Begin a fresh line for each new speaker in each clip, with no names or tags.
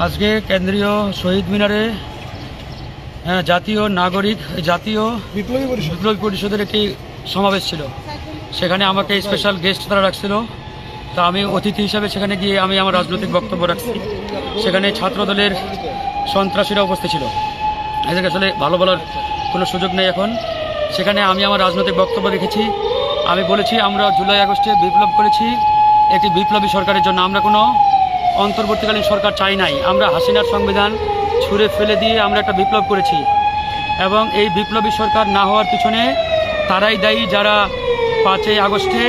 আজকে কেন্দ্রীয় শহীদ মিনারে জাতীয় বিপ্লবী পরিষদের একটি সমাবেশ ছিল। সেখানে আমাকে স্পেশাল গেস্ট তারা রাখছিল। তা আমি অতিথি হিসাবে সেখানে গিয়ে আমি আমার রাজনৈতিক বক্তব্য রাখছি। সেখানে ছাত্রদলের সন্ত্রাসীরা উপস্থিত ছিল। এদেরকে আসলে ভালো বলার কোনো সুযোগ নেই এখন। সেখানে আমি আমার রাজনৈতিক বক্তব্য রেখেছি। আমি বলেছি আমরা জুলাই আগস্টে বিপ্লব করেছি একটি বিপ্লবী সরকারের জন্য। আমরা কোনো অন্তর্বর্তীকালীন সরকার চাই নাই। আমরা হাসিনার সংবিধান ছুঁড়ে ফেলে দিয়ে আমরা একটা বিপ্লব করেছি এবং এই বিপ্লবী সরকার না হওয়ার পিছনে তারাই দায়ী যারা 5ই আগস্টে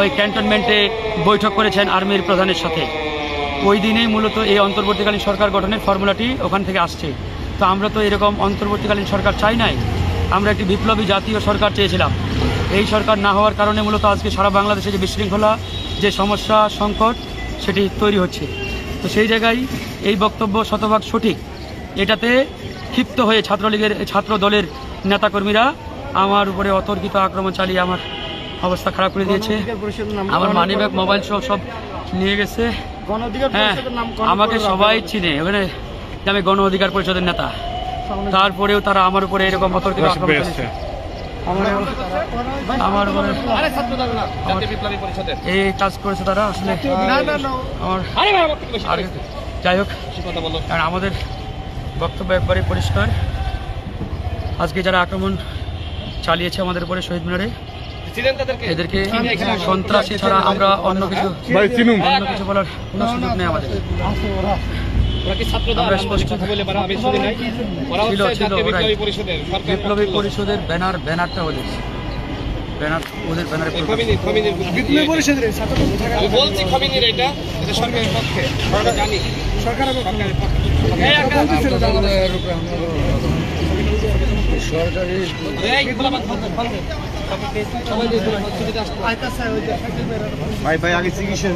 ওই ক্যান্টনমেন্টে বৈঠক করেছেন আর্মির প্রধানের সাথে। ওই দিনেই মূলত এই অন্তর্বর্তীকালীন সরকার গঠনের ফর্মুলাটি ওখান থেকে আসছে। তো আমরা তো এরকম অন্তর্বর্তীকালীন সরকার চাই নাই, আমরা একটি বিপ্লবী জাতীয় সরকার চেয়েছিলাম। এই সরকার না হওয়ার কারণে মূলত আজকে সারা বাংলাদেশে যে বিশৃঙ্খলা, যে সমস্যা, সংকট সেটি তৈরি হচ্ছে। তো সেই জায়গায় এই বক্তব্য শতভাগ সঠিক। এটাতে ক্ষিপ্ত হয়ে ছাত্র দলের নেতাকর্মীরা আমার উপরে অতর্কিত আক্রমণ চালিয়ে আমার অবস্থা খারাপ করে দিয়েছে। আমার মানিব্যাগ, মোবাইল সব নিয়ে গেছে। হ্যাঁ, আমাকে সবাই চিনে, এবারে আমি গণ অধিকার পরিষদের নেতা। তারপরেও তারা আমার উপরে এরকম অতর্কিত আক্রমণ চালিয়েছে। আমার এই কাজ করেছে তারা আসলে যাই হোক, কারণ আমাদের বক্তব্য একবারে পরিষ্কার। আজকে যারা আক্রমণ চালিয়েছে আমাদের উপরে শহীদ মিনারে, এদেরকে সন্ত্রাসী ছাড়া আমরা অন্য কিছু বলার কোনো সুযোগ নেই আমাদের। বিপ্লবী পরিষদের ব্যানারটা ওদের ব্যানারে
ভাই আগে চিকিৎসা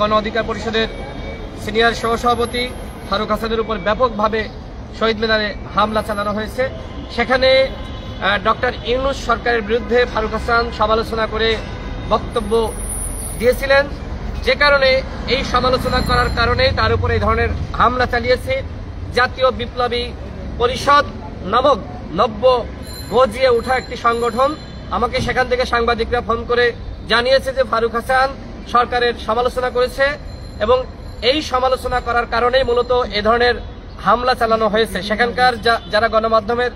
গণ অধিকার পরিষদের সিনিয়র সহসভাপতি ফারুক হাসানের উপর ব্যাপকভাবে শহীদ মিনারে হামলা চালানো হয়েছে। সেখানে ডক্টর ইউনূস সরকারের বিরুদ্ধে ফারুক হাসান সমালোচনা করে বক্তব্য দিয়েছিলেন, যে কারণে এই সমালোচনা করার কারণে তার উপর এই ধরনের হামলা চালিয়েছে জাতীয় বিপ্লবী পরিষদ নামক নব্য গজিয়ে ওঠা একটি সংগঠন। আমাকে সেখান থেকে সাংবাদিকরা ফোন করে জানিয়েছে যে ফারুক হাসান সরকারের সমালোচনা করেছে এবং এই সমালোচনা করার কারণেই মূলত এ ধরনের হামলা চালানো হয়েছে। সেখানকার যারা গণমাধ্যমের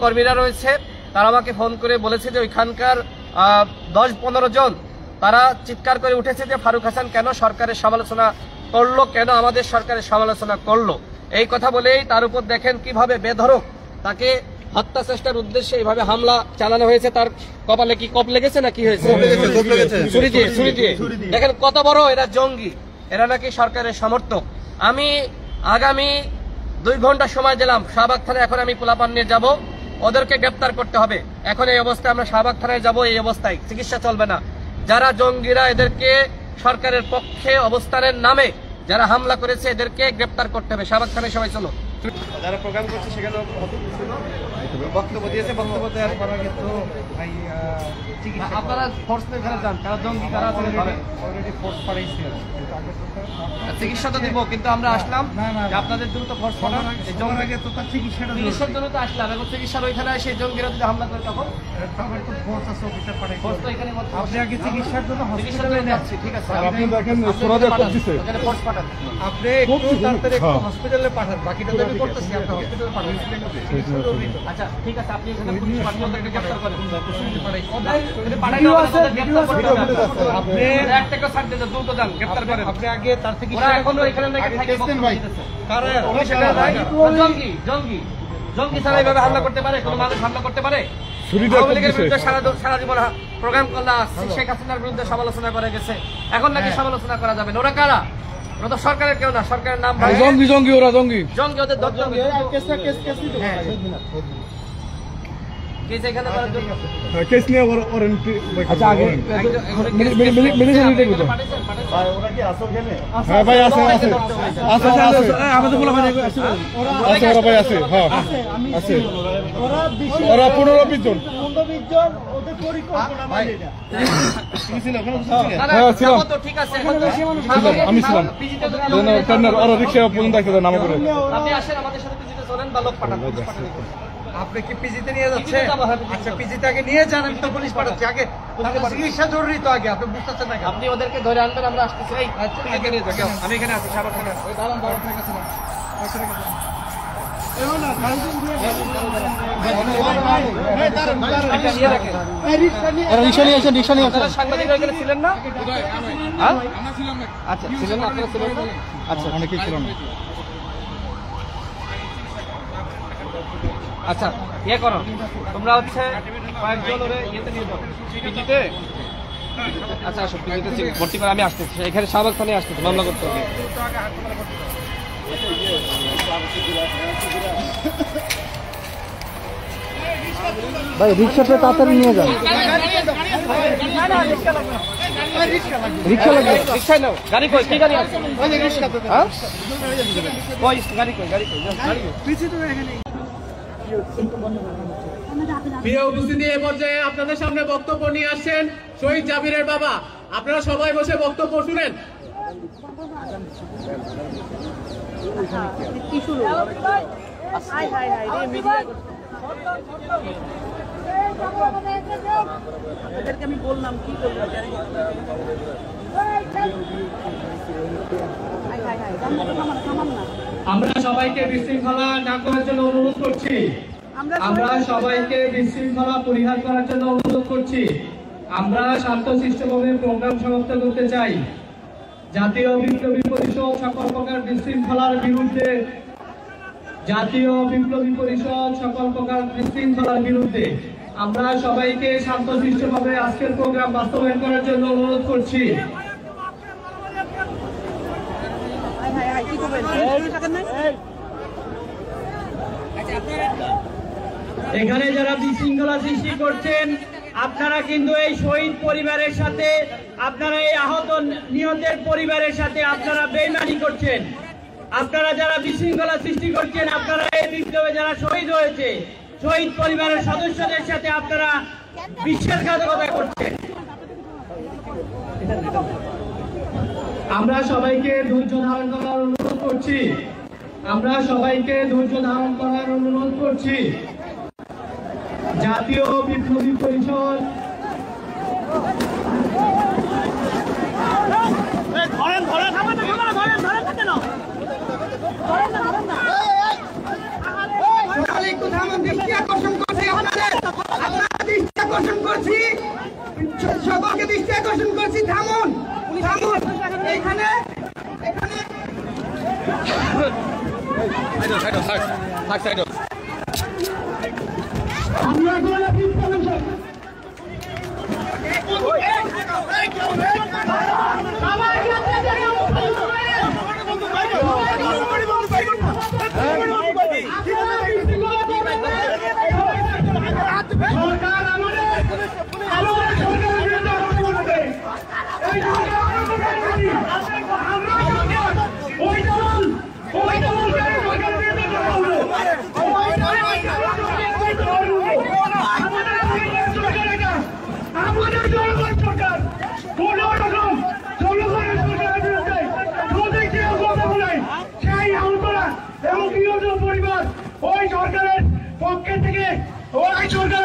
কর্মীরা রয়েছে তারা আমাকে ফোন করে বলেছে যে ওইখানকার 10-15 জন তারা চিৎকার করে উঠেছে যে ফারুক হাসান কেন সরকারের সমালোচনা করলো, কেন আমাদের সরকারের সমালোচনা করলো। এই কথা বলেই তার উপর দেখেন কিভাবে বেধড়ক তাকে হত্যা চেষ্টার উদ্দেশ্যে এইভাবে হামলা চালানো হয়েছে। তার কপালে কি কপ লেগেছে না কি হয়েছে? ছুরি দিয়ে। দেখেন কত বড় এরা জঙ্গি, এরা নাকি সরকারের সমর্থক। আমি আগামী 2 ঘন্টা সময় দিলাম শাহবাগ থানায়। এখন আমি পোলাপান নিয়ে যাব, ওদেরকে গ্রেপ্তার করতে হবে। এখন এই অবস্থায় আমরা শাহবাগ থানায় যাব, এই অবস্থায় চিকিৎসা চলবে না। যারা জঙ্গিরা, এদেরকে সরকারের পক্ষে অবস্থানের নামে যারা হামলা করেছে এদেরকে গ্রেপ্তার করতে হবে। শাহবাগ থানায় সবাই চলো। যারা প্রোগ্রাম করছে সেখানে বক্তব্য দিয়েছে, বক্তব্য দেওয়ার পর কিন্তু আপনারা ফোর্স নিয়ে ঘরে যান, কারা জঙ্গি কারা অলরেডি ফোর্স পাঠাইছে। চিকিৎসা তো দিব, কিন্তু আমরা আসলাম আপনাদের দ্রুত ফোর্স পাঠান। চিকিৎসার জন্য তো আসলাম, এবং চিকিৎসার ওইখানে সেই জঙ্গিরা যদি হামলা করে তখন আপনি আগে চিকিৎসার জন্য যাচ্ছি। ঠিক আছে, আপনি ফোর্স পাঠান, আপনি একটু তাড়াতাড়ি হসপিটালে পাঠান, বাকিটা তো আমি করতেছি। আপনি হসপিটালে পাঠান। আচ্ছা ঠিক আছে, আপনি এখানে পুলিশ পাঠিয়ে ওদেরকে গ্রেফতার করেন। আপনি একটাকে ছাড় দিতে দ্রুত যান, গ্রেফতার করেন। আপনি আগে তার থেকে এখনো এখানে জঙ্গি ছাড়া এইভাবে হামলা করতে পারে? কোন মানুষ হামলা করতে পারে? আওয়ামী লীগের বিরুদ্ধে সারা জীবন প্রোগ্রাম করলে শেখ হাসিনার বিরুদ্ধে সমালোচনা করে গেছে, এখন নাকি সমালোচনা করা যাবে? ওরা কারা? ওরা তো সরকারের কেউ না, সরকারের নাম জঙ্গি ওদের কেস এখানে করার জন্য
কেস নিয়ে ওয়ারেন্ট আচ্ছা আগে মেডিসিন নিতে কত ভাই ওরা কি আসল কেনে হ্যাঁ ভাই আছে আছে আছে আমাদের বলা ভাই আছে ওরা ভাই আছে হ্যাঁ আছে ওরা 15-20 জন ওদের পরিকল্পনা ভাই এটা কি ছিল ওখানে হ্যাঁ ছিল
তো ঠিক আছে
আমি ছিলাম ট্রেনার ওরা রিকশা পর্যন্ত একটা নাম করে
আপনি আসেন আমাদের সাথে পিজিতে চলেন বা লোক পাঠান
আপনি কি পিজিতে নিয়ে যাচ্ছেন? আচ্ছা পিজিতে আগে নিয়ে যান, আমি তো পুলিশ পাঠাচ্ছি। আগে চিকিৎসা জরুরি তো, আগে আপনি বুঝতেছেন না?
আপনি ওদেরকে ধরে আনবেন, আমরা আসতেছি। এই এখানে নিয়ে যাও, আমি এখানে আছি, সাবাস খান ওই দাঁড়ান দাঁড়ান ঠিক আছে না সাংবাদিকরা এখানে ছিলেন না? আচ্ছা ছিলেন না, আপনারা ছিলেন না? আচ্ছা অনেকেই ছিল না। আচ্ছা ইয়ে করো তোমরা হচ্ছে কয়েকজন ওরে ইয়েতে নিয়ে যাও পিজিতে। আচ্ছা আসো পিজিতে ভর্তি করে আমি আসতেছি, এখানে শাহবাগ থানায় আসতেছি, মামলা করতে হবে।
ভাই রিকশাটা তাড়াতাড়ি নিয়ে যান। রিকশা লাগবে,
রিকশায় নাও। গাড়ি কই? কি গাড়ি আছে? হ্যাঁ কই গাড়ি কই? গাড়ি কই? গাড়ি প্রিয় উপস্থিতি, এ পর্যায়ে আপনাদের সামনে বক্তব্য নিয়ে আসছেন শহীদ জাবিরের বাবা। আপনারা সবাই বসে বক্তব্য শুনেন।
আমি বললাম কি করবো,
আমরা সবাইকে বিশৃঙ্খলা না করার জন্য অনুরোধ করছি। আমরা সবাইকে বিশৃঙ্খলা পরিহার করার জন্য অনুরোধ করছি। আমরা শান্তশিষ্টভাবে প্রোগ্রাম সমাপ্ত করতে চাই। জাতীয় বিপ্লবী পরিষদ সকল প্রকার বিশৃঙ্খলার বিরুদ্ধে, জাতীয় বিপ্লবী পরিষদ সকল প্রকার বিশৃঙ্খলার বিরুদ্ধে আমরা সবাইকে শান্তশিষ্টভাবে আজকের প্রোগ্রাম বাস্তবায়ন করার জন্য অনুরোধ করছি। এখানে যারা বিশৃঙ্খলা সৃষ্টি করছেন, আপনারা কিন্তু এই শহীদ পরিবারের সাথে, আপনারা এই আহত নিহতের পরিবারের সাথে আপনারা বেইমানি করছেন। আপনারা যারা বিশৃঙ্খলা সৃষ্টি করছেন, আপনারা এই বিপ্লবে যারা শহীদ হয়েছে, শহীদ পরিবারের সদস্যদের সাথে আপনারা বিশ্বাসঘাতকতা করছেন। আমরা সবাইকে ধৈর্য ধারণ করার অনুরোধ করছি। আমরা সবাইকে ধৈর্য ধারণ করার অনুরোধ করছি। জাতীয় বিপ্লবী পরিষদ
সকলকে দৃষ্টি আকর্ষণ করছি, থামুন থামুন। এখানে পরিবার ওই সরকারের পক্ষে থেকে ওই সরকার